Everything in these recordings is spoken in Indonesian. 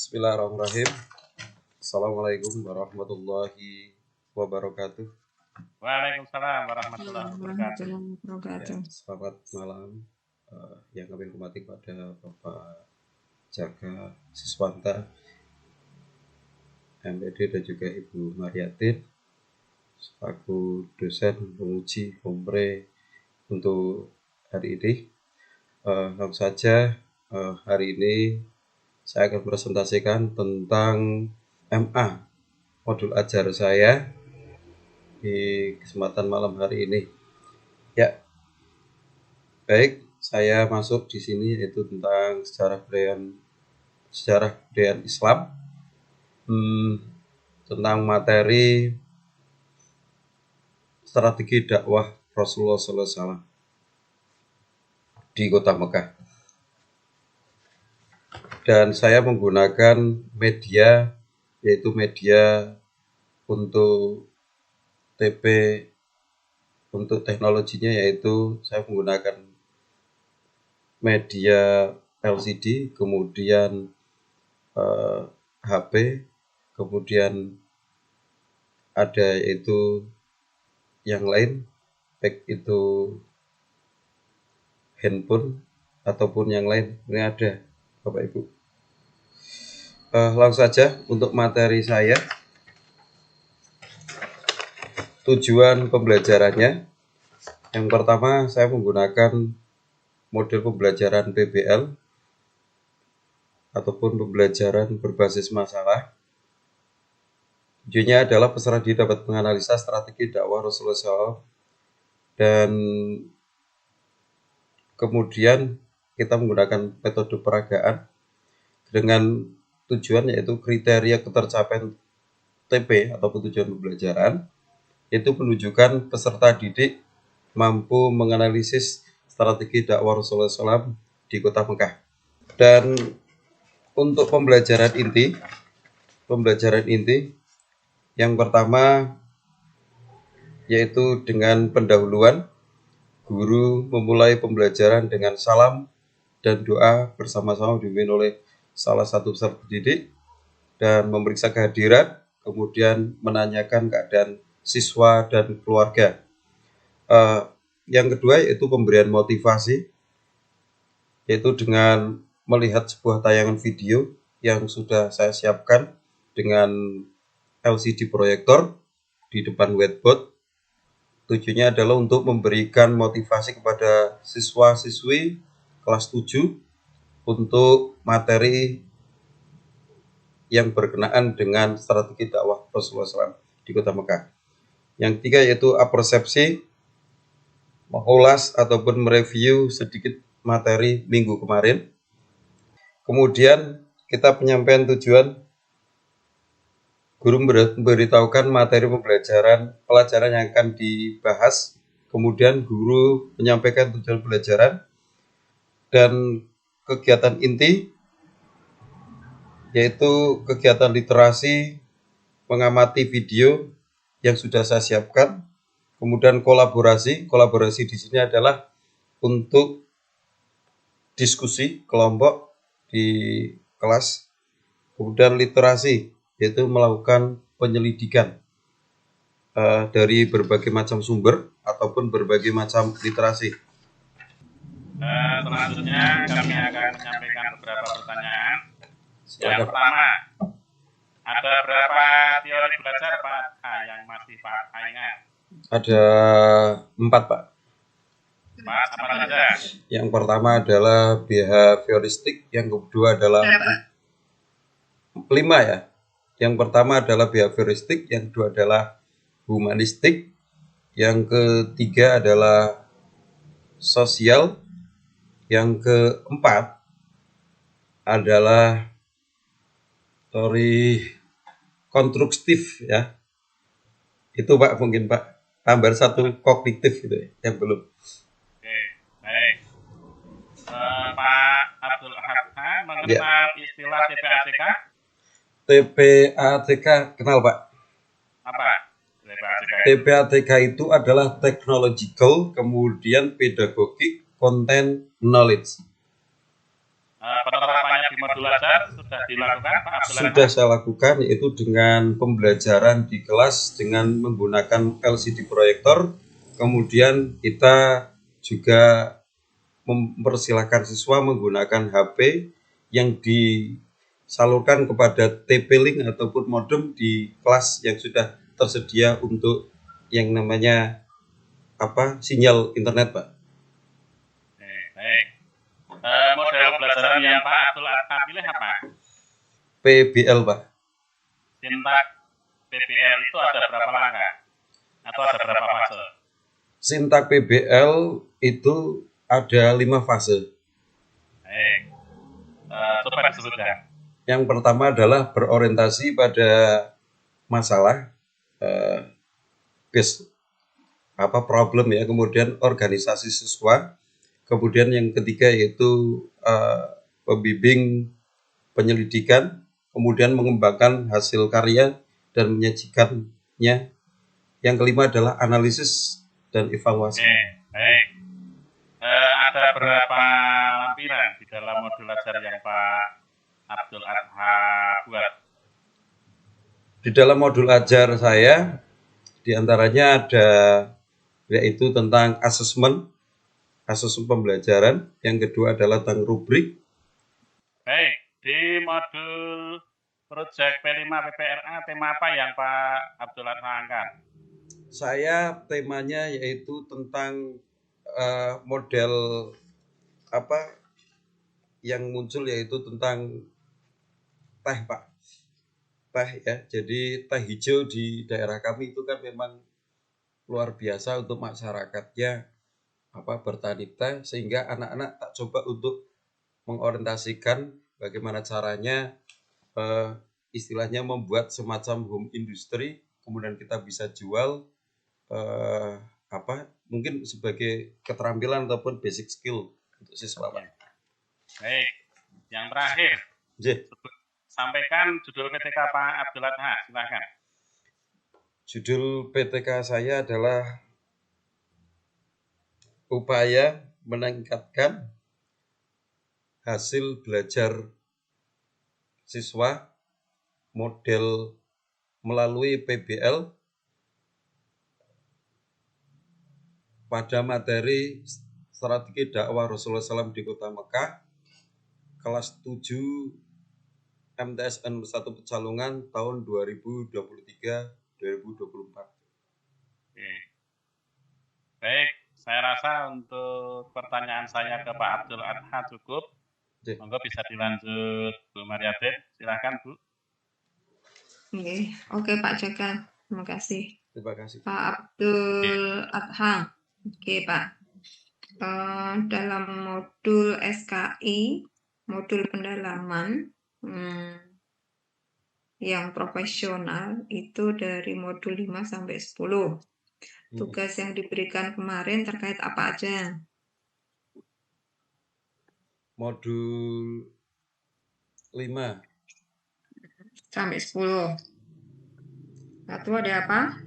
Bismillahirrahmanirrahim. Assalamualaikum warahmatullahi wabarakatuh. Waalaikumsalam warahmatullahi wabarakatuh. Ya, selamat malam yang kami hormati kepada Bapak Jaka Siswanta, MPD, dan juga Ibu Mariatin selaku dosen penguji kompre untuk hari ini. Langsung saja hari ini saya akan presentasikan tentang MA modul ajar saya di kesempatan malam hari ini. Ya, baik, saya masuk di sini yaitu tentang sejarah kebudayaan Islam, tentang materi strategi dakwah Rasulullah SAW di Kota Mekah. Dan saya menggunakan media, yaitu media untuk TP, untuk teknologinya, yaitu saya menggunakan media LCD, kemudian HP, kemudian ada yaitu yang lain, baik itu handphone ataupun yang lain, ini ada Bapak Ibu. Langsung saja untuk materi saya. Tujuan pembelajarannya, yang pertama saya menggunakan model pembelajaran PBL ataupun pembelajaran berbasis masalah. Tujuannya adalah peserta didik dapat menganalisa strategi dakwah Rasulullah SAW, dan kemudian kita menggunakan metode peragaan dengan tujuan yaitu kriteria ketercapaian TP atau tujuan pembelajaran, yaitu menunjukkan peserta didik mampu menganalisis strategi dakwah Rasulullah SAW di Kota Mekah. Dan untuk pembelajaran inti yang pertama yaitu dengan pendahuluan. Guru memulai pembelajaran dengan salam dan doa bersama-sama dipimpin oleh salah satu peserta didik dan memeriksa kehadiran, kemudian menanyakan keadaan siswa dan keluarga. Yang kedua yaitu pemberian motivasi, yaitu dengan melihat sebuah tayangan video yang sudah saya siapkan dengan LCD proyektor di depan whiteboard. Tujuannya adalah untuk memberikan motivasi kepada siswa-siswi kelas 7 untuk materi yang berkenaan dengan strategi dakwah Rasulullah SAW di Kota Mekah. Yang ketiga yaitu apersepsi, mengulas ataupun mereview sedikit materi minggu kemarin. Kemudian kita penyampaian tujuan, guru memberitahukan materi pelajaran yang akan dibahas, kemudian guru menyampaikan tujuan pelajaran dan kegiatan inti yaitu kegiatan literasi, mengamati video yang sudah saya siapkan, kemudian kolaborasi di sini adalah untuk diskusi kelompok di kelas, kemudian literasi yaitu melakukan penyelidikan dari berbagai macam sumber ataupun berbagai macam literasi. Selanjutnya kami akan menyampaikan beberapa pertanyaan. Yang pertama, ada berapa teori belajar Pak yang masih Pak ingat? Ada 4 Pak. Apa saja? Yang pertama adalah behavioristik, yang kedua adalah 5 ya. Yang pertama adalah behavioristik, yang kedua adalah humanistik, yang ketiga adalah sosial, yang keempat adalah teori konstruktif ya. Itu Pak, mungkin Pak tambah satu kognitif gitu ya, yang belum. Oke, baik. Pak Abdul Hakam mengenal istilah TPATK? TPATK kenal Pak. Apa? TPATK itu adalah technological, kemudian pedagogic, content, knowledge. penerapannya di modul ajar sudah dilakukan Pak Abdul Sudah Rahman? saya lakukan, yaitu dengan pembelajaran di kelas dengan menggunakan LCD proyektor. Kemudian kita juga mempersilahkan siswa menggunakan HP yang disalurkan kepada TP-Link ataupun modem di kelas yang sudah tersedia untuk yang namanya sinyal internet, Pak. Baik. Model pembelajaran yang Pak Abdul Adha pilih apa? PBL, Pak. Sintak PBL itu ada berapa langkah? Atau ada berapa fase? Sintak PBL itu ada 5 fase. Baik. Coba disebutkan. Yang pertama adalah berorientasi pada masalah base problem ya, kemudian organisasi siswa, kemudian yang ketiga yaitu pembimbing penyelidikan, kemudian mengembangkan hasil karya dan menyajikannya. Yang kelima adalah analisis dan evaluasi. Baik. Ada berapa lampiran di dalam modul ajar yang Pak Abdul Adha buat? Di dalam modul ajar saya, diantaranya ada yaitu tentang asesmen pembelajaran, yang kedua adalah tentang rubrik. Baik, di modul Project P5 PPRA tema apa yang Pak Abdul Adha angkat? Saya temanya yaitu tentang model yang muncul yaitu tentang teh, Pak. Teh ya, jadi teh hijau di daerah kami itu kan memang luar biasa untuk masyarakatnya bertani teh, sehingga anak-anak tak coba untuk mengorientasikan bagaimana caranya istilahnya membuat semacam home industry, kemudian kita bisa jual mungkin sebagai keterampilan ataupun basic skill untuk siswa, Pak. Baik, yang terakhir, sampaikan judul PTK Pak Abdul Adha, silakan. Judul PTK saya adalah upaya meningkatkan hasil belajar siswa model melalui PBL pada materi strategi dakwah Rasulullah SAW di Kota Mekah, kelas 7 MTSN 1 Pecalungan tahun 2023-2024. Baik, saya rasa untuk pertanyaan saya ke Pak Abdul Adha cukup. Monggo bisa dilanjut Bu Mariatin, silakan Bu. Oke Pak Jaka, terima kasih. Terima kasih Pak Abdul Adha. Oke Pak. Dalam modul SKI, modul pendalaman yang profesional itu dari modul 5 sampai 10. Tugas yang diberikan kemarin terkait apa aja? Modul 5 sampai 10. Satu ada apa?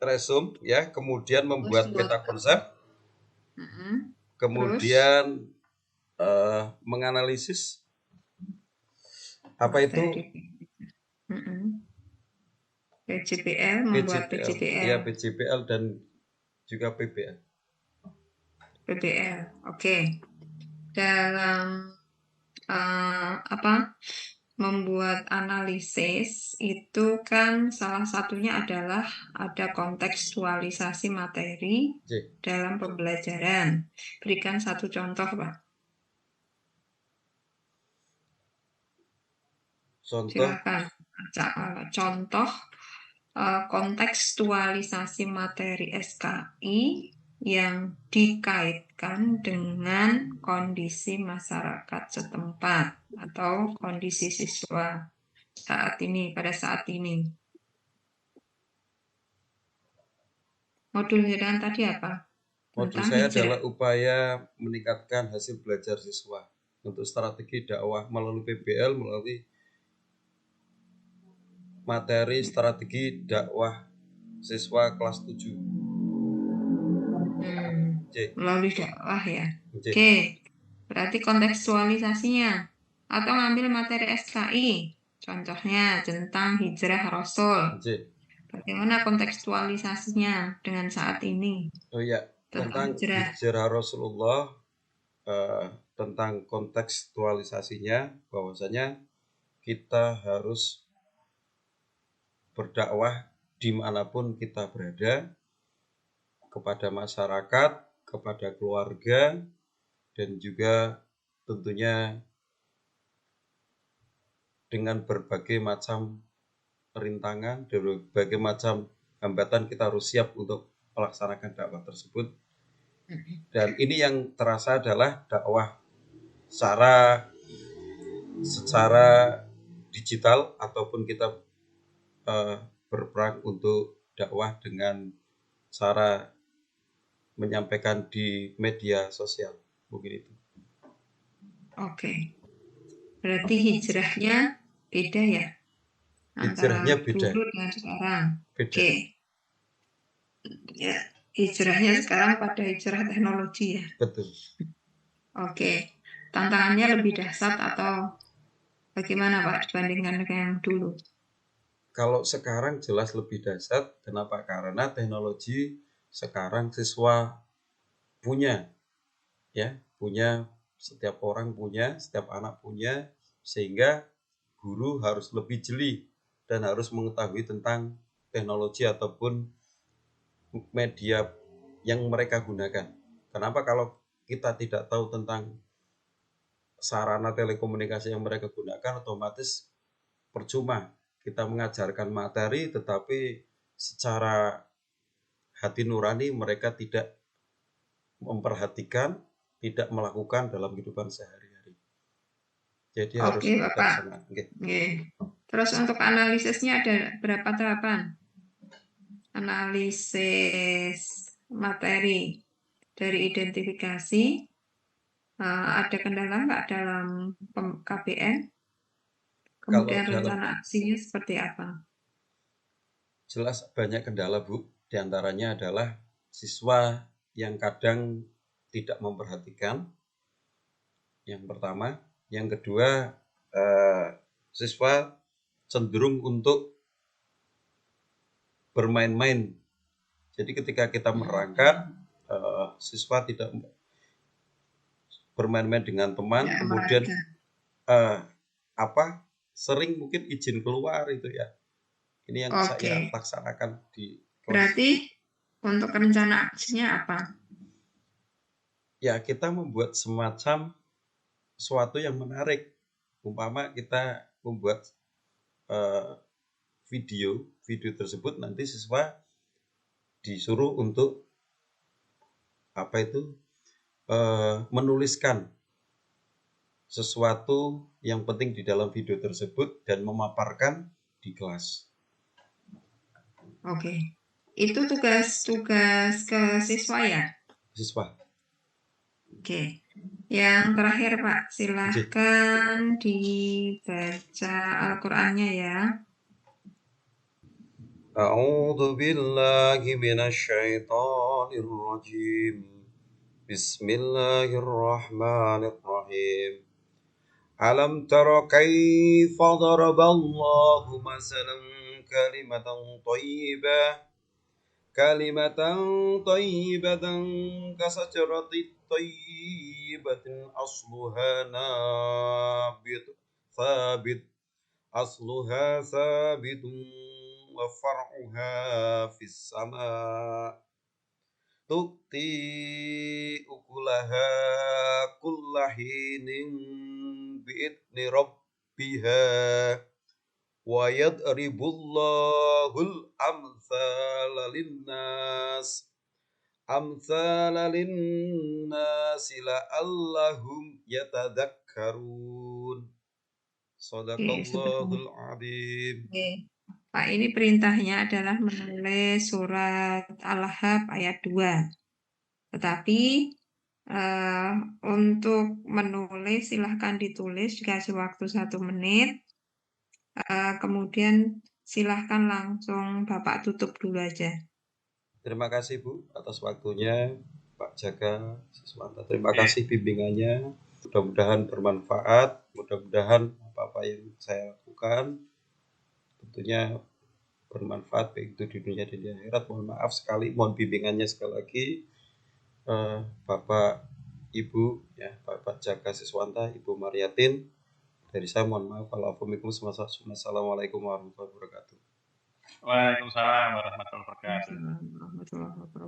Resum ya, kemudian membuat peta konsep, kemudian menganalisis apa itu PJPL, membuat PJPL. Ya, PJPL dan juga PBL. Oke. Dalam membuat analisis itu kan salah satunya adalah ada kontekstualisasi materi dalam pembelajaran. Berikan satu contoh, Pak. Silakan. Contoh kontekstualisasi materi SKI yang dikaitkan dengan kondisi masyarakat setempat atau kondisi siswa pada saat ini. Modul yang tadi apa? Modul saya adalah upaya meningkatkan hasil belajar siswa untuk strategi dakwah melalui PBL, melalui materi strategi dakwah siswa kelas 7. Melalui dakwah ya. Oke. berarti kontekstualisasinya. Atau ngambil materi SKI, contohnya tentang hijrah Rasul. J. Bagaimana kontekstualisasinya dengan saat ini? Oh ya, tentang hijrah Rasulullah, tentang kontekstualisasinya, bahwasanya kita harus berdakwah dimanapun kita berada, kepada masyarakat, kepada keluarga, dan juga tentunya dengan berbagai macam rintangan, berbagai macam hambatan kita harus siap untuk melaksanakan dakwah tersebut. Dan ini yang terasa adalah dakwah secara digital, ataupun kita berperang untuk dakwah dengan cara menyampaikan di media sosial, mungkin itu. Oke, berarti hijrahnya beda ya? Hijrahnya beda. Dulu dengan sekarang. Beda. Oke. Ya, hijrahnya sekarang pada hijrah teknologi ya? Betul. Oke, tantangannya lebih dahsyat atau bagaimana Pak dibandingkan dengan yang dulu? Kalau sekarang jelas lebih dahsyat. Kenapa? Karena teknologi sekarang siswa punya, setiap orang punya, setiap anak punya, sehingga guru harus lebih jeli dan harus mengetahui tentang teknologi ataupun media yang mereka gunakan. Kenapa? Kalau kita tidak tahu tentang sarana telekomunikasi yang mereka gunakan, otomatis percuma kita mengajarkan materi, tetapi secara hati nurani mereka tidak memperhatikan, tidak melakukan dalam kehidupan sehari-hari. Jadi harus Bapak. Okay. Terus untuk analisisnya ada berapa tahapan? Analisis materi dari identifikasi, ada kendala nggak dalam KBN? Kemudian rencana aksinya seperti apa? Jelas banyak kendala, Bu. Di antaranya adalah siswa yang kadang tidak memperhatikan. Yang pertama. Yang kedua, siswa cenderung untuk bermain-main. Jadi ketika kita menerangkan, siswa tidak bermain-main dengan teman, ya, kemudian sering mungkin izin keluar itu ya. Ini yang saya laksanakan di kelas. Berarti untuk rencana aksinya apa? Ya, kita membuat semacam sesuatu yang menarik. Umpama kita membuat video tersebut, nanti siswa disuruh untuk menuliskan sesuatu yang penting di dalam video tersebut dan memaparkan di kelas. Oke. Itu tugas ke siswa ya? Siswa. Oke. Yang terakhir Pak, silahkan dibaca Al-Qur'annya ya. A'udzu billahi minasyaitonir rajim. Bismillahirrahmanirrahim. Alam tara kaifa daraballahu masalan kalimatan thayyibatan kasajaratit thayyibatin asluha sabitun wa far'uha fis sama' tu'ti ukulaha kullahinin bi'idni rabbiha wa yadribullahul amthala linnas la'allahum yatadakkarun. Shadaqallahul adzim. Pak, ini perintahnya adalah menulis surat Al-Ahzab ayat 2. Tetapi untuk menulis silahkan ditulis, dikasih waktu 1 menit. Kemudian silahkan langsung Bapak tutup dulu aja. Terima kasih Bu atas waktunya, Pak Jaka Siswanta. Terima kasih bimbingannya. Mudah-mudahan bermanfaat, mudah-mudahan apa-apa yang saya lakukan tentunya bermanfaat baik itu di dunia dan di akhirat. Mohon maaf sekali, mohon bimbingannya sekali lagi. Bapak Ibu ya, Bapak Jaka Siswanta, Ibu Mariatin, dari saya mohon maaf. Wassalamualaikum warahmatullahi wabarakatuh. Waalaikumsalam warahmatullahi wabarakatuh. Assalamualaikum warahmatullahi wabarakatuh.